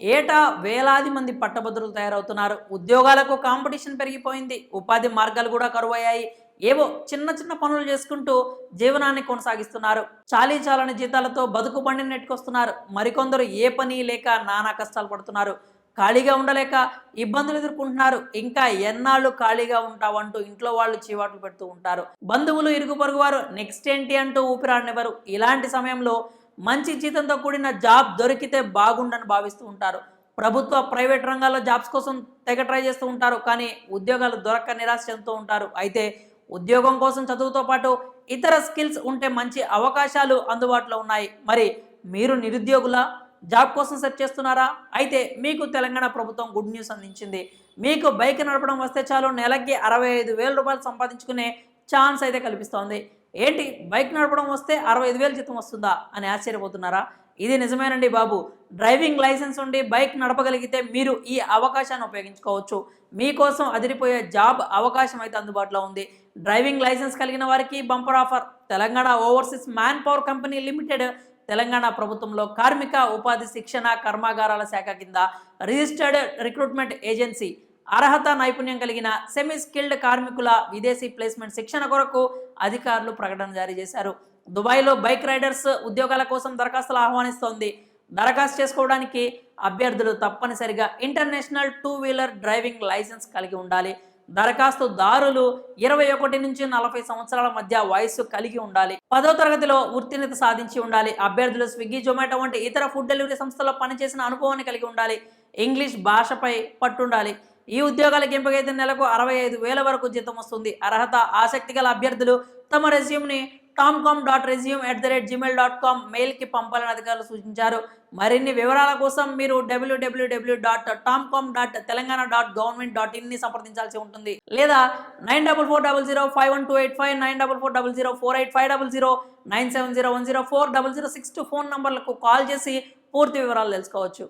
ఏటా వేలాది మంది పట్టభద్రులు తయారవుతున్నారు. ఉద్యోగాలకు కాంపిటీషన్ పెరిగిపోయింది. ఉపాధి మార్గాలు కూడా కరువయ్యాయి. ఏవో చిన్న చిన్న పనులు చేసుకుంటూ జీవనాన్ని కొనసాగిస్తున్నారు. చాలీ చాలని జీతాలతో బతుకు బండిని నెట్టుకొస్తున్నారు. మరికొందరు ఏ పని లేక నానా కష్టాలు పడుతున్నారు. ఖాళీగా ఉండలేక ఇబ్బందులు ఎదుర్కొంటున్నారు. ఇంకా ఎన్నాళ్ళు ఖాళీగా ఉంటావంటూ ఇంట్లో వాళ్ళు చీవాట్లు పెడుతూ ఉంటారు. బంధువులు, ఇరుగు పొరుగు వారు నెక్స్ట్ ఏంటి అంటూ ఊపిరాడనివ్వరు. ఇలాంటి సమయంలో మంచి జీతంతో కూడిన జాబ్ దొరికితే బాగుండని భావిస్తూ ఉంటారు. ప్రభుత్వ, ప్రైవేట్ రంగాల్లో జాబ్స్ కోసం తెగ ట్రై చేస్తూ ఉంటారు. కానీ ఉద్యోగాలు దొరక్క నిరాశ చెందుతూ ఉంటారు. అయితే ఉద్యోగం కోసం చదువుతో పాటు ఇతర స్కిల్స్ ఉంటే మంచి అవకాశాలు అందుబాటులో ఉన్నాయి. మరి మీరు నిరుద్యోగుల జాబ్ కోసం సెర్చ్ చేస్తున్నారా? అయితే మీకు తెలంగాణ ప్రభుత్వం గుడ్ న్యూస్ అందించింది. మీకు బైక్ నడపడం వస్తే చాలు నెలకి 65,000 రూపాయలు సంపాదించుకునే ఛాన్స్ అయితే కల్పిస్తోంది. ఏంటి, బైక్ నడపడం వస్తే 65,000 జీతం వస్తుందా అని ఆశ్చర్యపోతున్నారా? ఇది నిజమేనండి బాబు. డ్రైవింగ్ లైసెన్స్ ఉండి బైక్ నడపగలిగితే మీరు ఈ అవకాశాన్ని ఉపయోగించుకోవచ్చు. మీకోసం అదిరిపోయే జాబ్ అవకాశం అయితే అందుబాటులో ఉంది. డ్రైవింగ్ లైసెన్స్ కలిగిన వారికి bumper offer. Telangana overseas man power company limited Telangana ప్రభుత్వంలో కార్మిక, ఉపాధి, శిక్షణ, కర్మాగారాల శాఖ కింద రిజిస్టర్డ్ రిక్రూట్మెంట్ ఏజెన్సీ అర్హత, నైపుణ్యం కలిగిన సెమీ స్కిల్డ్ కార్మికుల విదేశీ ప్లేస్మెంట్ శిక్షణ కొరకు అధికారులు ప్రకటన జారీ చేశారు. దుబాయ్లో బైక్ రైడర్స్ ఉద్యోగాల కోసం దరఖాస్తులు ఆహ్వానిస్తోంది. దరఖాస్తు చేసుకోవడానికి అభ్యర్థులు తప్పనిసరిగా ఇంటర్నేషనల్ 2 వీలర్ డ్రైవింగ్ లైసెన్స్ కలిగి ఉండాలి. దరఖాస్తుదారులు 21 నుంచి 40 సంవత్సరాల మధ్య వయస్సు కలిగి ఉండాలి. 10వ తరగతిలో ఉత్తీర్ణత సాధించి ఉండాలి. అభ్యర్థులు స్విగ్గీ, జొమాటో వంటి ఇతర ఫుడ్ డెలివరీ సంస్థల్లో పనిచేసిన అనుభవాన్ని కలిగి ఉండాలి. ఇంగ్లీష్ భాషపై పట్టుండాలి. ఈ ఉద్యోగాలకు ఎంపికైతే నెలకు 65,000 వరకు జీతం వస్తుంది. అర్హత, ఆసక్తి గల అభ్యర్థులు తమ రెజ్యూమ్ని tomcom.resume@gmail.com మెయిల్కి పంపాలని అధికారులు సూచించారు. మరిన్ని వివరాల కోసం మీరు www.tomcom.telangana.government.in సంప్రదించాల్సి ఉంటుంది. లేదా 9440051285, 9440048500, 9701040062 ఫోన్ నంబర్లకు కాల్ చేసి పూర్తి వివరాలు తెలుసుకోవచ్చు.